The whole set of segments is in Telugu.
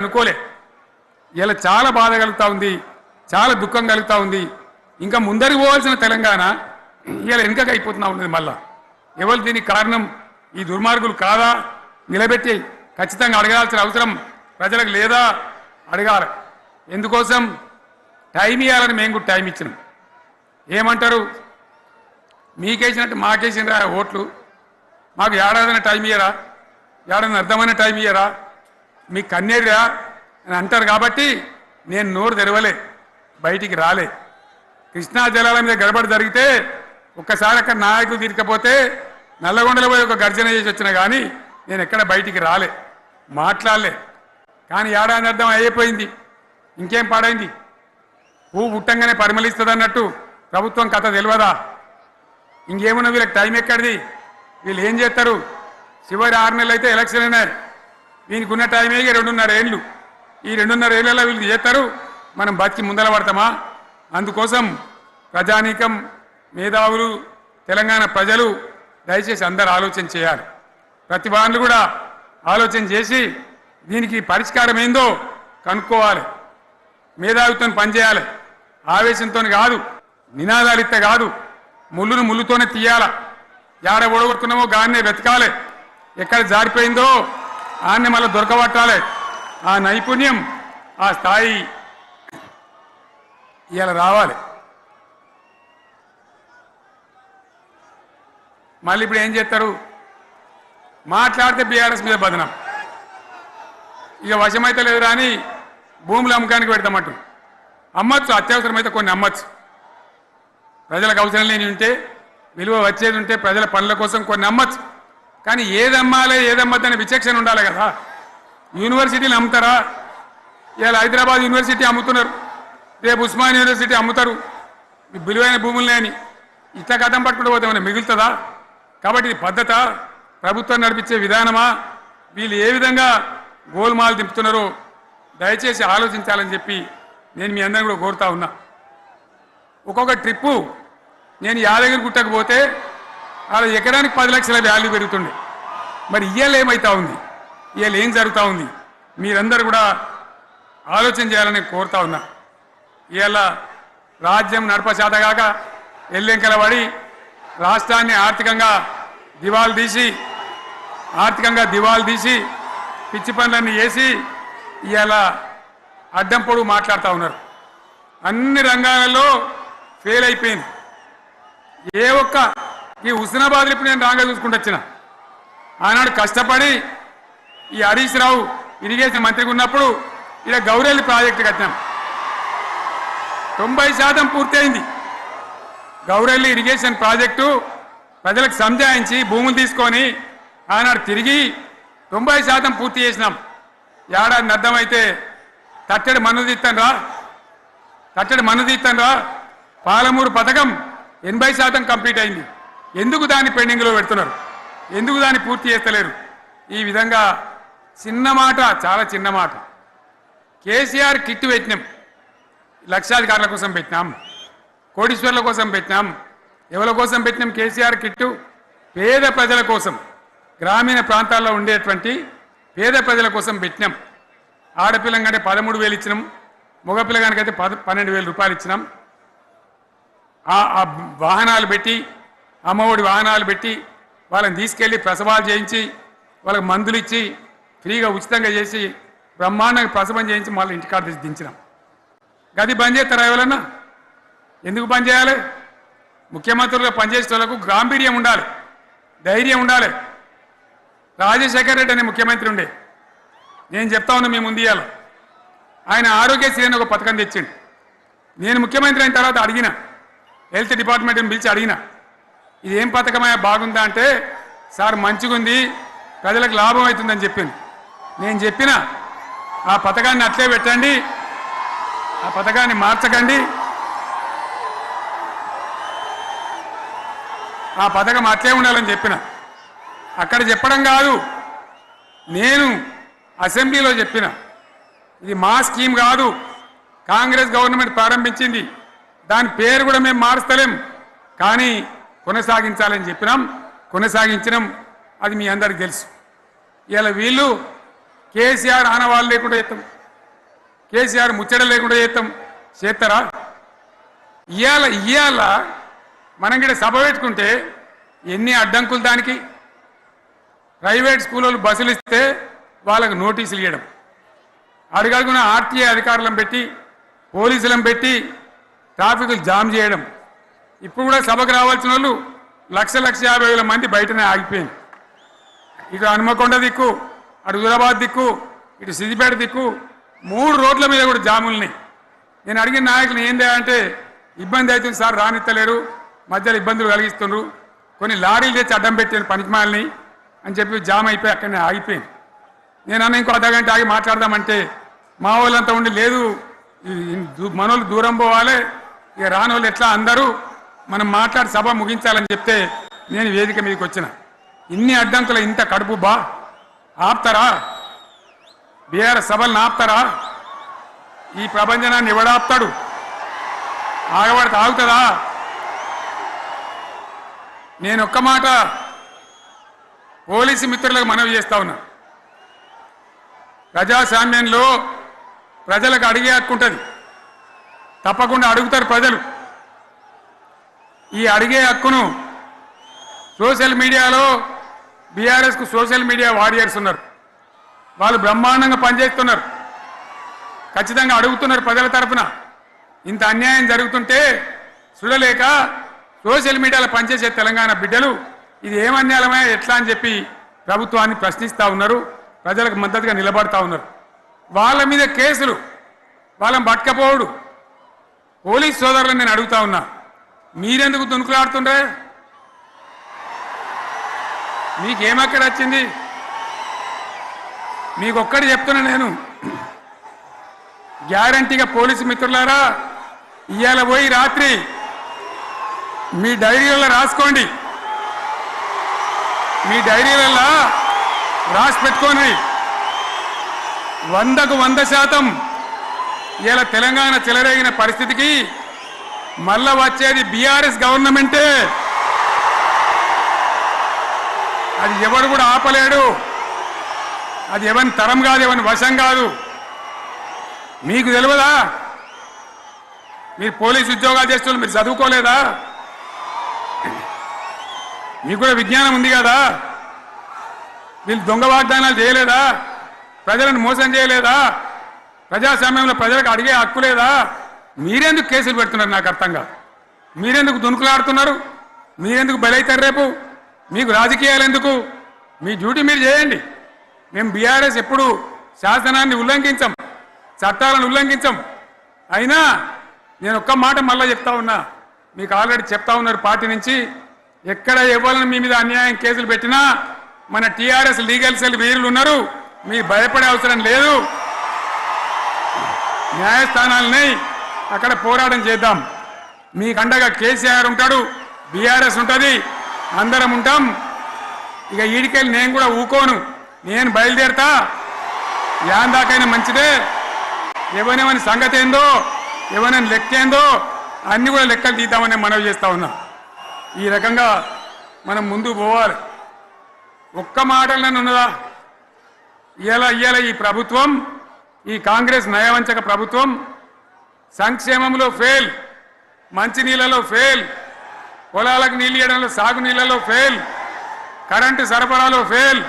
అనుకోలే. ఇలా చాలా బాధ కలుగుతూ ఉంది, చాలా దుఃఖం కలుగుతూ ఉంది. ఇంకా ముందరికి పోవాల్సిన తెలంగాణ ఇలా వెనుకగా అయిపోతున్నా ఉన్నది. మళ్ళా ఎవరు దీనికి కారణం? ఈ దుర్మార్గులు కాదా? నిలబెట్టి ఖచ్చితంగా అడగాల్సిన అవసరం ప్రజలకు లేదా? అడగాలి. ఎందుకోసం? టైం ఇవ్వాలని మేము కూడా టైం ఇచ్చినాం. ఏమంటారు? మీకేసినట్టు మాకేసినరా ఓట్లు, మాకు ఏడాదైనా టైం ఇయ్యరా, ఏడాది అర్థమైన టైం ఇయ్యరా, మీకు కన్నేరురా అని అంటారు. కాబట్టి నేను నోరు తెరవలే, బయటికి రాలే. కృష్ణా జలాల మీద గడబడి జరిగితే ఒక్కసారి అక్కడ నాయకులు తీరకపోతే నల్లగొండలో పోయి ఒక గర్జన చేసి వచ్చినా కానీ నేను ఎక్కడ బయటికి రాలే, మాట్లాడలే. కానీ ఏడాది అర్థం అయిపోయింది, ఇంకేం పాడైంది? పువ్వు పుట్టంగానే పరిమళిస్తుంది అన్నట్టు ప్రభుత్వం కథ తెలియదా? ఇంకేమున్నా వీళ్ళకి టైం ఎక్కడిది? వీళ్ళు ఏం చేస్తారు? చివరి 6 నెలలు అయితే ఎలక్షన్ అయినాయి. వీనికి ఉన్న టైం 2.5 ఏళ్ళు. ఈ 2.5 ఏళ్ళలో వీళ్ళు చేస్తారు, మనం బతికి ముందల పడతామా? అందుకోసం ప్రజానీకం, మేధావులు, తెలంగాణ ప్రజలు దయచేసి అందరూ ఆలోచన చేయాలి. ప్రతి వాళ్ళు కూడా ఆలోచన చేసి దీనికి పరిష్కారం ఏందో కనుక్కోవాలి. మేధావితో పనిచేయాలి, ఆవేశంతో కాదు, నినాదాలు ఇస్తే కాదు, ముళ్ళును ముళ్ళుతోనే తీయాల. యాడ ఓడగొట్టుకున్నామో గాన్నే వెతకాలి, ఎక్కడ జారిపోయిందో ఆన్నే మళ్ళీ దొరకబట్టాలి. ఆ నైపుణ్యం, ఆ స్థాయి ఇవాళ రావాలి. మళ్ళీ ఇప్పుడు ఏం చేస్తారు? మాట్లాడితే బీఆర్ఎస్ మీద బదనం, ఇక వశమైతే లేదు రాని భూములు అమ్మకానికి పెడతామంటు. అమ్మచ్చు, అత్యవసరమైతే కొన్ని అమ్మచ్చు. ప్రజలకు అవసరం లేని ఉంటే, విలువ వచ్చేది ఉంటే, ప్రజల పనుల కోసం కొన్ని అమ్మచ్చు. కానీ ఏదమ్మాలి ఏదమ్మద్దని విచక్షణ ఉండాలి కదా. యూనివర్సిటీలు అమ్ముతారా? ఇవాళ హైదరాబాద్ యూనివర్సిటీ అమ్ముతున్నారు, రేపు ఉస్మాన్ యూనివర్సిటీ అమ్ముతారు. విలువైన భూములనే అని ఇట్లా కథం పట్టుకుంటూ పోతే ఏమైనా మిగులుతుందా? కాబట్టి ఇది పద్ధత, ప్రభుత్వం నడిపించే విధానమా? వీళ్ళు ఏ విధంగా గోల్మాల్ దింపుతున్నారో దయచేసి ఆలోచించాలని చెప్పి నేను మీ అందరిని కూడా కోరుతా ఉన్నా. ఒక్కొక్క ట్రిప్పు నేను యాదగిరి గుట్టకు పోతే అలా ఎకరానికి 10 లక్షల వాల్యూ పెరుగుతుండే. మరి ఇవాళ ఏమవుతా ఉంది? ఇవాళ ఏం జరుగుతూ ఉంది? మీరందరూ కూడా ఆలోచన చేయాలని కోరుతా ఉన్నా. ఇవాళ రాజ్యం నడపచేతగాక ఎల్లెంకల పడి రాష్ట్రాన్ని ఆర్థికంగా దివాలు తీసి పిచ్చి పనులన్నీ వేసి ఇవాళ అడ్డం పొడుగు మాట్లాడుతూ ఉన్నారు. అన్ని రంగాలలో ఫెయిల్ అయిపోయింది. ఏ ఒక్క ఈ హుస్నాబాద్ ఇప్పుడు నేను రాగా చూసుకుంటూ వచ్చిన, ఆనాడు కష్టపడి ఈ హరీష్ రావు ఇరిగేషన్ మంత్రిగా ఉన్నప్పుడు ఇలా గౌరెల్లి ప్రాజెక్టు కట్టినాం. 90% పూర్తయింది. గౌరెల్లి ఇరిగేషన్ ప్రాజెక్టు ప్రజలకు సంజాయించి భూములు తీసుకొని ఆనాడు తిరిగి 90% పూర్తి చేసినాం. ఏడాది అర్థమైతే తట్టడి మన్ను తీస్తాను రా. పాలమూరు పథకం 80% కంప్లీట్ అయింది. ఎందుకు దాన్ని పెండింగ్లో పెడుతున్నారు? ఎందుకు దాన్ని పూర్తి చేస్తలేరు? ఈ విధంగా చిన్న మాట, చాలా చిన్న మాట. కేసీఆర్ కిట్ పెట్టినాం, లక్షాధికారుల కోసం పెట్టినాం, కోటీశ్వర్ల కోసం పెట్టినాం. ఎవరి కోసం పెట్టినాం కేసీఆర్ కిట్టు? పేద ప్రజల కోసం, గ్రామీణ ప్రాంతాల్లో ఉండేటువంటి పేద ప్రజల కోసం పెట్టినాం. ఆడపిల్లగానే 13,000 ఇచ్చినాం, మగపిల్లగానికైతే 12,000 రూపాయలు ఇచ్చినాం. ఆ వాహనాలు పెట్టి, అమ్మఒడి వాహనాలు పెట్టి వాళ్ళని తీసుకెళ్ళి ప్రసవాలు చేయించి వాళ్ళకి మందులు ఇచ్చి ఫ్రీగా ఉచితంగా చేసి బ్రహ్మాండంగా ప్రసవం చేయించి మళ్ళీ ఇంటికాడ తీసి దించినాం. గది బంద్ చేస్తారా ఎవరన్నా? ఎందుకు బంద్ చేయాలి? ముఖ్యమంత్రులుగా పనిచేసే వాళ్ళకు గాంభీర్యం ఉండాలి, ధైర్యం ఉండాలి. రాజశేఖర్ రెడ్డి అనే ముఖ్యమంత్రి ఉండే, నేను చెప్తా ఉన్నా మీ ముందు ఇవాళ, ఆయన ఆరోగ్యశ్రీ అని ఒక పథకం తెచ్చిండు. నేను ముఖ్యమంత్రి అయిన తర్వాత అడిగిన, హెల్త్ డిపార్ట్మెంట్ని పిలిచి అడిగిన, ఇది ఏం పథకమయ్యా, బాగుందా అంటే, సార్ మంచిగుంది, ప్రజలకు లాభం అవుతుందని చెప్పింది. నేను చెప్పిన ఆ పథకాన్ని అట్లే పెట్టండి, ఆ పథకాన్ని మార్చకండి, ఆ పథకం అట్లే ఉండాలని చెప్పిన. అక్కడ చెప్పడం కాదు, నేను అసెంబ్లీలో చెప్పిన, ఇది మా స్కీమ్ కాదు, కాంగ్రెస్ గవర్నమెంట్ ప్రారంభించింది, దాని పేరు కూడా మేము మారుస్తలేం, కానీ కొనసాగించాలని చెప్పినాం, కొనసాగించినాం. అది మీ అందరికి తెలుసు. ఇలా వీళ్ళు కేసీఆర్ ఆనవాళ్ళు లేకుండా చేస్తాం, కేసీఆర్ ముచ్చట లేకుండా చేస్తారా? ఇవాళ మనం కూడా సభ పెట్టుకుంటే ఎన్ని అడ్డంకులు దానికి. ప్రైవేట్ స్కూళ్ళు బస్సులు ఇస్తే వాళ్ళకు నోటీసులు ఇవ్వడం, అడుగడుగున ఆర్టీఏ అధికారులను పెట్టి పోలీసులను పెట్టి ట్రాఫిక్లు జామ్ చేయడం. ఇప్పుడు కూడా సభకు రావాల్సిన వాళ్ళు 1,50,000 మంది బయటనే ఆగిపోయింది. ఇటు హనుమకొండ దిక్కు, అటు హుజరాబాద్ దిక్కు, ఇటు సిద్దిపేట దిక్కు 3 రోడ్ల మీద కూడా జాములున్నాయి. నేను అడిగిన నాయకులు ఏందే అంటే ఇబ్బంది అవుతుంది సార్, రానిత్తలేరు, మధ్యలో ఇబ్బందులు కలిగిస్తున్నారు, కొన్ని లారీలు తెచ్చి అడ్డం పెట్టాను పనికిమాలని అని చెప్పి జామ్ అయిపోయి అక్కడనే ఆగిపోయింది. నేను అన్న ఇంకో అర్ధగంట ఆగి మాట్లాడదామంటే మా వాళ్ళంతా ఉండి లేదు మనోళ్ళు దూరం పోవాలి, ఇక రాని వాళ్ళు ఎట్లా అందరూ మనం మాట్లాడి సభ ముగించాలని చెప్తే నేను వేదిక మీదకి వచ్చిన. ఇన్ని అడ్డంకులు ఇంత కడుపు ఆపుతారా? బీఆర్ఎస్ సభలను ఆపుతారా? ఈ ప్రపంచనాన్ని ఎవడాపుతాడు? ఆగబడితే ఆగుతుందా? నేను ఒక్క మాట పోలీసు మిత్రులకు మనవి చేస్తా ఉన్నా. ప్రజాస్వామ్యంలో ప్రజలకు అడిగే హక్కు ఉంటుంది, తప్పకుండా అడుగుతారు ప్రజలు. ఈ అడిగే హక్కును సోషల్ మీడియాలో బీఆర్ఎస్కు సోషల్ మీడియా వారియర్స్ ఉన్నారు, వాళ్ళు బ్రహ్మాండంగా పనిచేస్తున్నారు, ఖచ్చితంగా అడుగుతున్నారు ప్రజల తరఫున. ఇంత అన్యాయం జరుగుతుంటే చూడలేక సోషల్ మీడియాలో పనిచేసే తెలంగాణ బిడ్డలు ఇది ఏమన్యాయమే ఎట్లా అని చెప్పి ప్రభుత్వాన్ని ప్రశ్నిస్తూ ఉన్నారు, ప్రజలకు మద్దతుగా నిలబడతా ఉన్నారు. వాళ్ళ మీద కేసులు, వాళ్ళని పట్టుకపోవడు. పోలీస్ సోదరులను నేను అడుగుతా ఉన్నా, మీరెందుకు దునుకులాడుతుండ్రే? మీకేమక్కడ వచ్చింది? మీకొక్కటి చెప్తున్నా నేను, గ్యారంటీగా పోలీసు మిత్రులారా, ఇవాళ పోయి రాత్రి మీ డైరీలలో రాసుకోండి, మీ డైరీలలో రాసి పెట్టుకోండి. 100కు 100% ఇలా తెలంగాణ చెలరేగిన పరిస్థితికి మళ్ళా వచ్చేది బీఆర్ఎస్ గవర్నమెంటే. అది ఎవరు కూడా ఆపలేడు, అది ఎవరి తరం కాదు, ఎవరి వశం కాదు. మీకు తెలియదా? మీరు పోలీసు ఉద్యోగాలు చేస్తున్నారు, మీరు చదువుకోలేదా? మీకు కూడా విజ్ఞానం ఉంది కదా? వీళ్ళు దొంగ వాగ్దానాలు చేయలేదా? ప్రజలను మోసం చేయలేదా? ప్రజాస్వామ్యంలో ప్రజలకు అడిగే హక్కు లేదా? మీరెందుకు కేసులు పెడుతున్నారు? నాకు అర్థం కాదు. మీరెందుకు దునుకులాడుతున్నారు? మీరెందుకు బలైతారు? రేపు మీకు రాజకీయాలు ఎందుకు? మీ డ్యూటీ మీరు చేయండి. మేము బీఆర్ఎస్ ఎప్పుడు శాసనాన్ని ఉల్లంఘించాం, చట్టాలను ఉల్లంఘించాం. అయినా నేను ఒక్క మాట మళ్ళీ చెప్తా ఉన్నా, మీకు ఆల్రెడీ చెప్తా ఉన్నారు పార్టీ నుంచి, ఎక్కడ ఎవరిని మీ మీద అన్యాయం కేసులు పెట్టినా మన టీఆర్ఎస్ లీగల్ సెల్ వీరులు ఉన్నారు, మీరు భయపడే అవసరం లేదు. న్యాయస్థానాలని అక్కడ పోరాటం చేద్దాం. మీకు అండగా కేసీఆర్ ఉంటాడు, బీఆర్ఎస్ ఉంటుంది, అందరం ఉంటాం. ఇక ఈడికెళ్ళి నేను కూడా ఊకోను, నేను బయలుదేరతా. యాందాకైనా మంచిదే. ఎవరిని సంగతి ఏందో, ఎవరైనా లెక్క ఏందో అన్ని కూడా లెక్కలు తీద్దామని మనవి చేస్తా ఉన్నా. ఈ రకంగా మనం ముందుకు పోవాలి. ఒక్క మాటలను ఉన్నదా? ఇవాళ ఈ ప్రభుత్వం, ఈ కాంగ్రెస్ నయవంచక ప్రభుత్వం సంక్షేమంలో ఫెయిల్, మంచినీళ్ళలో ఫెయిల్, పొలాలకు నీళ్ళు ఇవ్వడంలో సాగునీళ్ళలో ఫెయిల్, కరెంటు సరఫరాలో ఫెయిల్,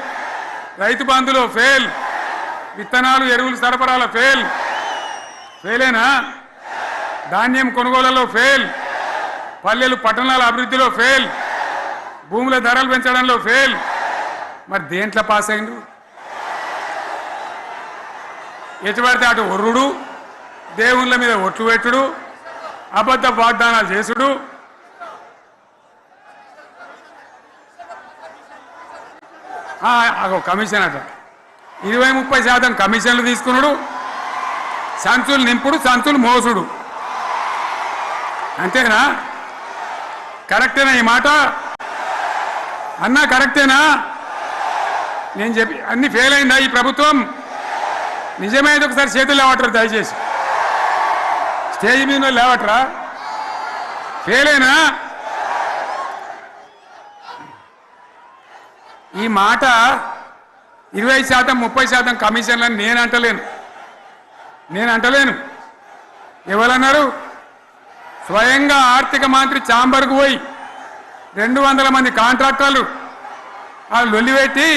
రైతు బంధులో ఫెయిల్, విత్తనాలు ఎరువులు సరఫరాలో ఫెయిలేనా? ధాన్యం కొనుగోలులో ఫెయిల్, పల్లెలు పట్టణాల అభివృద్ధిలో ఫెయిల్, భూముల ధరలు పెంచడంలో ఫెయిల్. మరి దేంట్లో పాస్ అయిండు? ఎటుపడితే అటు ఒర్రుడు, దేవుళ్ళ మీద ఒట్లు పెట్టుడు, అబద్ధ వాగ్దానాలు చేసుడు. కమిషన్ అట 20-30% కమిషన్లు తీసుకున్నాడు, సంచులు నింపుడు, సంచులు మోసుడు. అంతేనా? కరెక్టేనా ఈ మాట? అన్నా కరెక్టేనా? నేను చెప్పి అన్ని ఫెయిల్ అయిందా ఈ ప్రభుత్వం? నిజమైతే ఒకసారి చేతులు లేవటరు దయచేసి, స్టేజ్ మీద లేవటరా? ఫెయిలేనా? ఈ మాట 20% 30% కమిషన్లని నేను అంటలేను. ఎవరన్నారు? స్వయంగా ఆర్థిక మంత్రి ఛాంబర్కు పోయి 200 మంది కాంట్రాక్టర్లు వాళ్ళు లొల్లిపెట్టి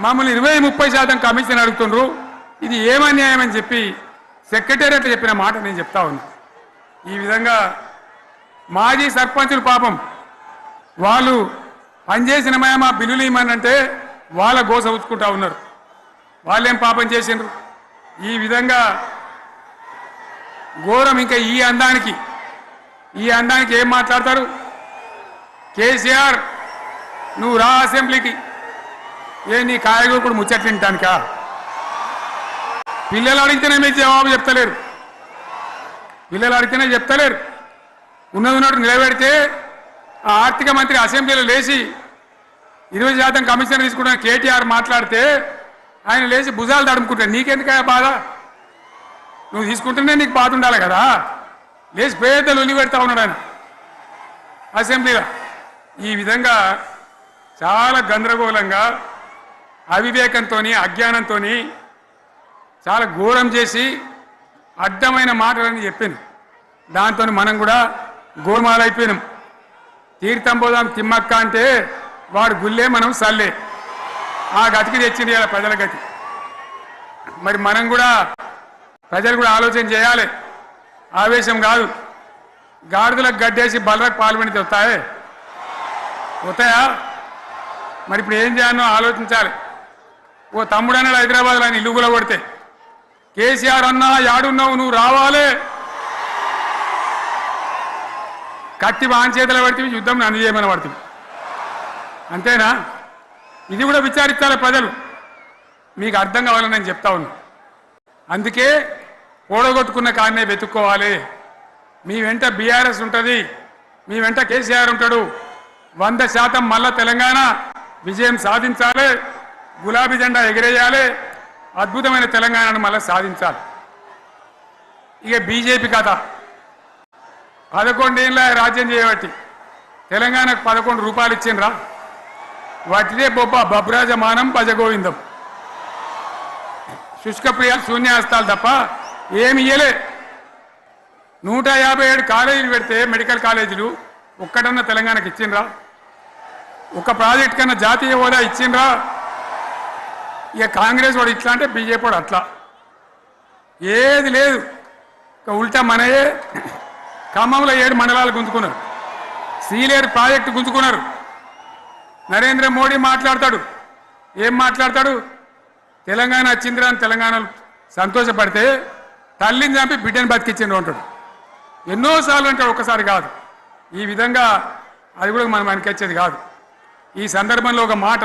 మమ్మల్ని 20-30% కమిషన్ అడుగుతుండ్రు, ఇది ఏమన్యాయం అని చెప్పి సెక్రటేరియట్ చెప్పిన మాట నేను చెప్తా ఉన్నా. ఈ విధంగా మాజీ సర్పంచులు పాపం వాళ్ళు పనిచేసిన మా బిల్లులు ఇవ్వమనంటే వాళ్ళ గోస ఉంచుకుంటా ఉన్నారు. వాళ్ళేం పాపం చేసిండ్రు? ఈ విధంగా ఘోరం. ఇంకా ఈ అందానికి ఏం మాట్లాడతారు? కేసీఆర్ నువ్వు రా అసెంబ్లీకి, నీ కాయగూరకుడు ముచ్చట్లు తింటానికా? పిల్లలు అడిగితేనే మీరు జవాబు చెప్తలేరు. ఉన్నట్టు నిలబెడితే ఆ ఆర్థిక మంత్రి అసెంబ్లీలో లేచి 20% కమిషన్ తీసుకుంటున్న కేటీఆర్ మాట్లాడితే ఆయన లేచి భుజాలు తడుముకుంటాడు. నీకెందుకయ్యా బాధ? నువ్వు తీసుకుంటేనే నీకు బాధ ఉండాలి కదా. లేచి పేదలు ఉల్లి పెడతా ఉన్నాడు ఆయన అసెంబ్లీలో. ఈ విధంగా చాలా గందరగోళంగా అవివేకంతో అజ్ఞానంతో చాలా ఘోరం చేసి అడ్డమైన మాటలని చెప్పింది. దాంతో మనం కూడా గోల్మాలైపోయినాం. తీర్థం పోదాం తిమ్మక్క అంటే వాడు గుల్లే, మనం సల్లే. ఆ గతికి తెచ్చింది ఇలా ప్రజల గతి. మరి మనం కూడా ప్రజలు కూడా ఆలోచన చేయాలి. ఆవేశం కాదు. గాడిదలకు గడ్డేసి బలరకు పాల్పడితే వస్తాయా? మరి ఇప్పుడు ఏం చేయాలో ఆలోచించాలి. ఓ తమ్ముడు అన్నాడు హైదరాబాద్లో, ఆయన ఇల్లు కూడా కొడితే, కేసీఆర్ అన్నా యాడున్నావు, నువ్వు రావాలి. కత్తి వాంచేతలు పడితే యుద్ధం నన్ను చేయమని పడుతుంది. అంతేనా? ఇది కూడా విచారించాలి ప్రజలు. మీకు అర్థం కావాలని నేను చెప్తా ఉన్నా. అందుకే ఓడగొట్టుకున్న కారణే వెతుక్కోవాలి. మీ వెంట బీఆర్ఎస్ ఉంటుంది, మీ వెంట కేసీఆర్ ఉంటాడు. 100% మళ్ళా తెలంగాణ విజయం సాధించాలి. గులాబీ జెండా ఎగిరేయాలి. అద్భుతమైన తెలంగాణను మళ్ళీ సాధించాలి. ఇక బీజేపీ కథ 11 ఏళ్ళ రాజ్యం చేయబట్టి తెలంగాణకు 11 రూపాయలు ఇచ్చిండ్రా? వాటిదే బబ్రాజమానం భజగోవిందం. శుష్కప్రియ శూన్యాస్తాలు తప్ప ఏమి ఇయ్యలే. 157 కాలేజీలు పెడితే మెడికల్ కాలేజీలు ఒక్కటన్నా తెలంగాణకు ఇచ్చిండ్రా? ఒక ప్రాజెక్ట్ కన్నా జాతీయ హోదా ఇచ్చిండ్రా? ఇక కాంగ్రెస్ వాడు ఇట్లా అంటే బీజేపీ వాడు అట్లా. ఏది లేదు. ఇక ఉల్టా మనయే. ఖమ్మంలో 7 మండలాలు గుంజుకున్నారు. సీలేరు ప్రాజెక్టు గుంజుకున్నారు. నరేంద్ర మోడీ మాట్లాడతాడు. ఏం మాట్లాడతాడు? తెలంగాణ వచ్చిందిరా అని తెలంగాణలో సంతోషపడితే తల్లిని చంపి బిడ్డను బతికిచ్చిండు అంటాడు. ఎన్నోసార్లు అంటాడు, ఒక్కసారి కాదు. ఈ విధంగా అది కూడా మనం వెనకొచ్చేది కాదు. ఈ సందర్భంలో ఒక మాట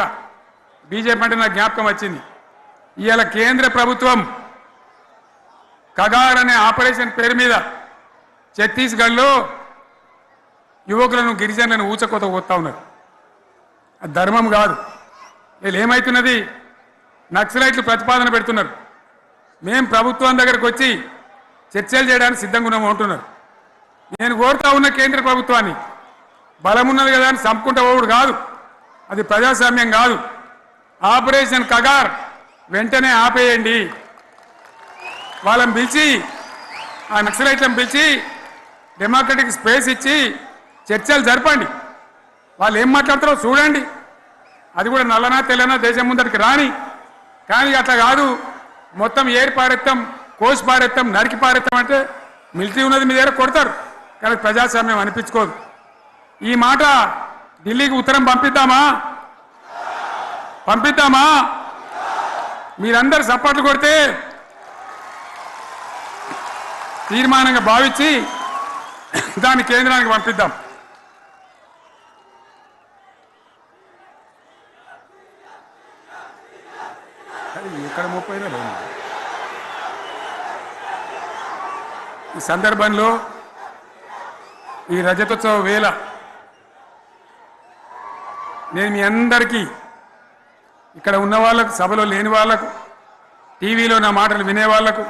బీజేపీ అంటే నాకు జ్ఞాపకం వచ్చింది. ఇవాళ కేంద్ర ప్రభుత్వం కగార్ అనే ఆపరేషన్ పేరు మీద ఛత్తీస్గఢ్లో యువకులను గిరిజనులను ఊచకోత పోతా ఉన్నారు. అది ధర్మం కాదు. వీళ్ళు ఏమవుతున్నది? నక్సలైట్లు ప్రతిపాదన పెడుతున్నారు. మేం ప్రభుత్వం దగ్గరకు వచ్చి చర్చలు చేయడానికి సిద్ధంగా ఉన్నాము అంటున్నారు. నేను కోరుతా ఉన్న కేంద్ర ప్రభుత్వాన్ని, బలం ఉన్నది కదా అని చంపుకుంటా పోవుడు కాదు. అది ప్రజాస్వామ్యం కాదు. ఆపరేషన్ కగార్ వెంటనే ఆపేయండి. వాళ్ళని పిలిచి, ఆ నక్సలైట్లను పిలిచి డెమోక్రటిక్ స్పేస్ ఇచ్చి చర్చలు జరపండి. వాళ్ళు ఏం మాట్లాడతారో చూడండి. అది కూడా నల్లనా తెల్లనా దేశం ముందరికి రాని. కానీ అట్లా కాదు, మొత్తం ఏరి పారెత్తాం, కోసి పారెత్తాం, నరికి పారెత్తాం అంటే మిలిటరీ ఉన్నది మీ దగ్గర కొడతారు. కానీ ప్రజాస్వామ్యం అనిపించుకోదు. ఈ మాట ఢిల్లీకి ఉత్తరం పంపిద్దామా? మీరందరూ సపోర్ట్లు కొడితే తీర్మానంగా భావించి దాన్ని కేంద్రానికి పంపిద్దాం. ఇక్కడ 30 ఈ సందర్భంలో ఈ రజతోత్సవ వేళ నేను మీ అందరికీ, ఇక్కడ ఉన్న వాళ్ళకు, సభలో లేని వాళ్లకు, టీవీలో నా మాటలు వినే వాళ్లకు,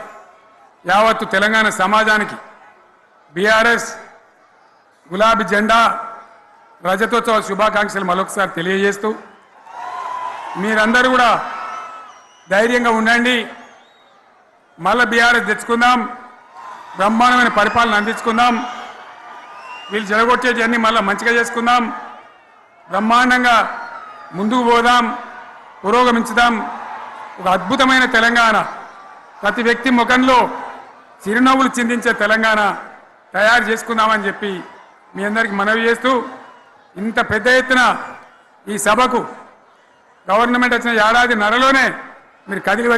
యావత్తు తెలంగాణ సమాజానికి బీఆర్ఎస్ గులాబీ జెండా రజతోత్సవ శుభాకాంక్షలు మరొకసారి తెలియజేస్తూ, మీరందరూ కూడా ధైర్యంగా ఉండండి. మళ్ళా బీఆర్ఎస్ తెచ్చుకుందాం, బ్రహ్మాండమైన పరిపాలన అందించుకుందాం. వీళ్ళు జరగొట్టేటివన్నీ మళ్ళీ మంచిగా చేసుకుందాం, బ్రహ్మాండంగా ముందుకు పోదాం, పురోగమించుదాం. ఒక అద్భుతమైన తెలంగాణ, ప్రతి వ్యక్తి ముఖంలో చిరునవ్వులు చిందించే తెలంగాణ తయారు చేసుకుందామని చెప్పి మీ అందరికీ మనవి చేస్తూ, ఇంత పెద్ద ఎత్తున ఈ సభకు గవర్నమెంట్ వచ్చిన ఏడాది నరలోనే మీరు కదిలి